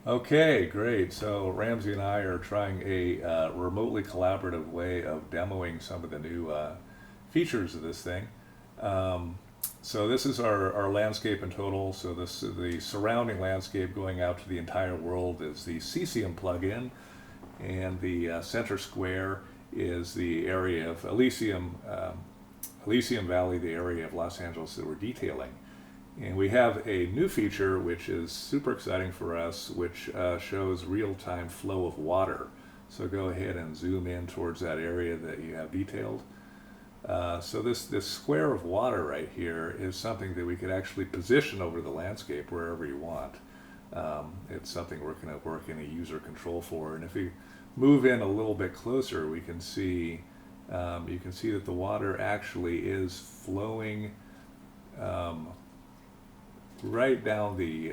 Okay, great. So Ramsey and I are trying a remotely collaborative way of demoing some of the new features of this thing. Um, so this is our landscape in total. So this the surrounding landscape going out to the entire world is the cesium plugin, and the center square is the area of Elysium Valley, the area of Los Angeles that we're detailing. And we have a new feature which is super exciting for us, which shows real-time flow of water. So go ahead and zoom in towards that area that you have detailed. So this square of water right here is something that we could actually position over the landscape wherever you want. It's something we're going to work in a user control for. And if we move in a little bit closer, we can see you can see that the water actually is flowing um, right down the,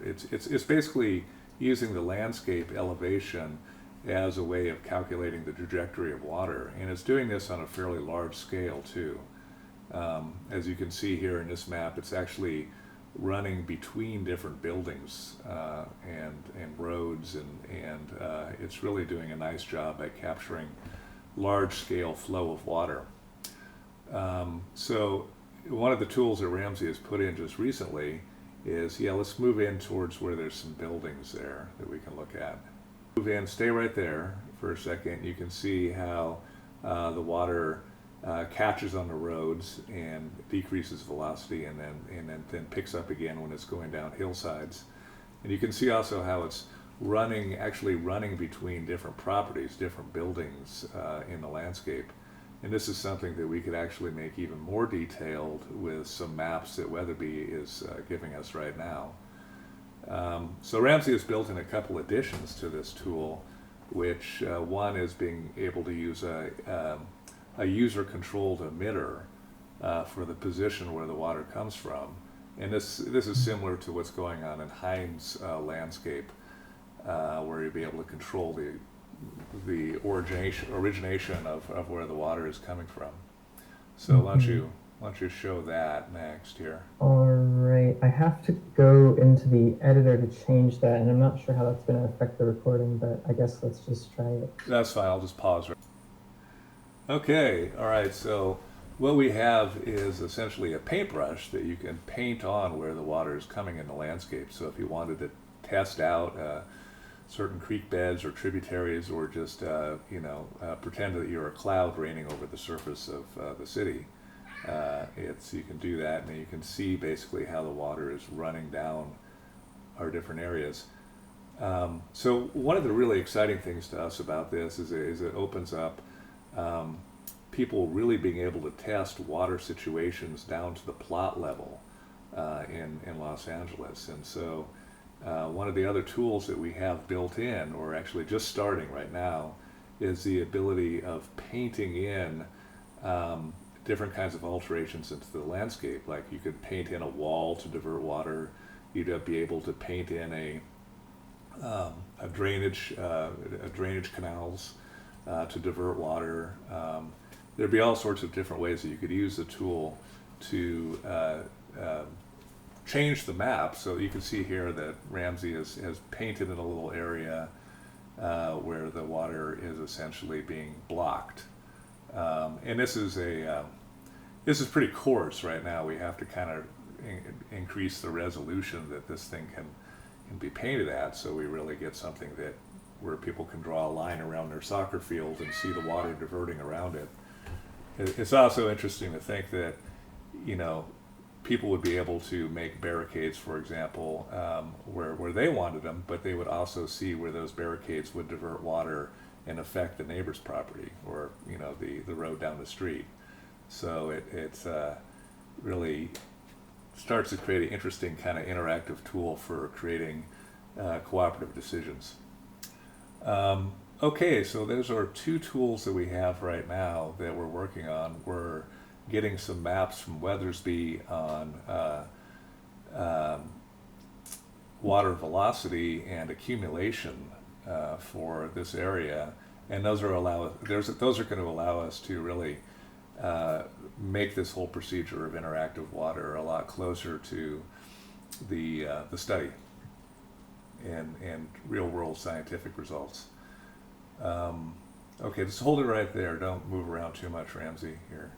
it's basically using the landscape elevation as a way of calculating the trajectory of water. And it's doing this on a fairly large scale too. As you can see here in this map, it's actually running between different buildings and roads, and it's really doing a nice job at capturing large scale flow of water. So one of the tools that Ramsey has put in just recently is, yeah, let's move in towards where there's some buildings there that we can look at. Move in, stay right there for a second. You can see how the water catches on the roads and decreases velocity, and then picks up again when it's going down hillsides. And you can see also how it's actually running between different properties, different buildings in the landscape. And this is something that we could actually make even more detailed with some maps that Weatherby is giving us right now. So Ramsey has built in a couple additions to this tool, which one is being able to use a user-controlled emitter for the position where the water comes from. And this is similar to what's going on in Heinz landscape, where you'll be able to control the origination of where the water is coming from. So Mhm. why don't you show that next here? All right, I have to go into the editor to change that, and I'm not sure how that's going to affect the recording, but I guess let's just try it. That's fine. I'll just pause. Okay, all right. So what we have is essentially a paintbrush that you can paint on where the water is coming in the landscape. So if you wanted to test out certain creek beds or tributaries, or just pretend that you're a cloud raining over the surface of the city, it's you can do that, and you can see basically how the water is running down our different areas. So one of the really exciting things to us about this is it opens up um, people really being able to test water situations down to the plot level in Los Angeles. And so one of the other tools that we have built in, or actually just starting right now, is the ability of painting in different kinds of alterations into the landscape. Like you could paint in a wall to divert water. You'd be able to paint in a drainage canals to divert water. There'd be all sorts of different ways that you could use the tool to uh, change the map. So you can see here that Ramsey has painted in a little area where the water is essentially being blocked. And this is pretty coarse right now. We have to kind of increase the resolution that this thing can be painted at, so we really get something that where people can draw a line around their soccer field and see the water diverting around it. It's also interesting to think that, you know, people would be able to make barricades, for example, where they wanted them, but they would also see where those barricades would divert water and affect the neighbor's property, or the road down the street. So it's really starts to create an interesting kind of interactive tool for creating cooperative decisions. Okay, so those are two tools that we have right now that we're working on. We're getting some maps from Weathersby on um, water velocity and accumulation for this area, and those are going to allow us to really uh, make this whole procedure of interactive water a lot closer to the study. and real world scientific results. Okay, just hold it right there. Don't move around too much, Ramsey. Here,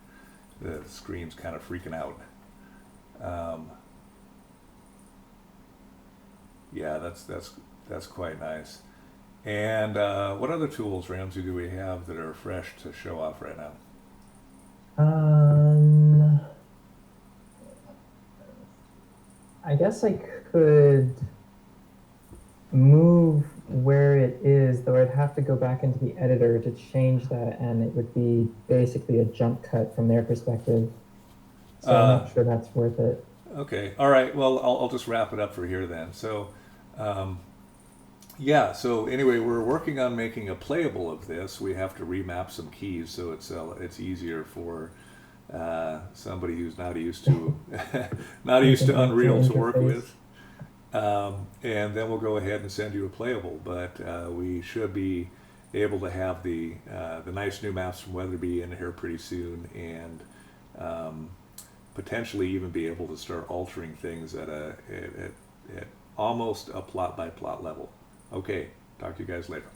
the screen's kind of freaking out. Yeah, that's quite nice. And what other tools, Ramsey, do we have that are fresh to show off right now? I guess I could move where it is, though I'd have to go back into the editor to change that, and it would be basically a jump cut from their perspective. So I'm Uh, not sure that's worth it. okay, all right. Well, I'll just wrap it up for here then. So, um, yeah. So anyway, we're working on making a playable of this. We have to remap some keys so it's easier for somebody who's not used to not Like used an to Unreal to work interface. with. And then we'll go ahead and send you a playable. But we should be able to have the nice new maps from Weatherby in here pretty soon, and potentially even be able to start altering things at almost a plot by plot level. Okay, talk to you guys later.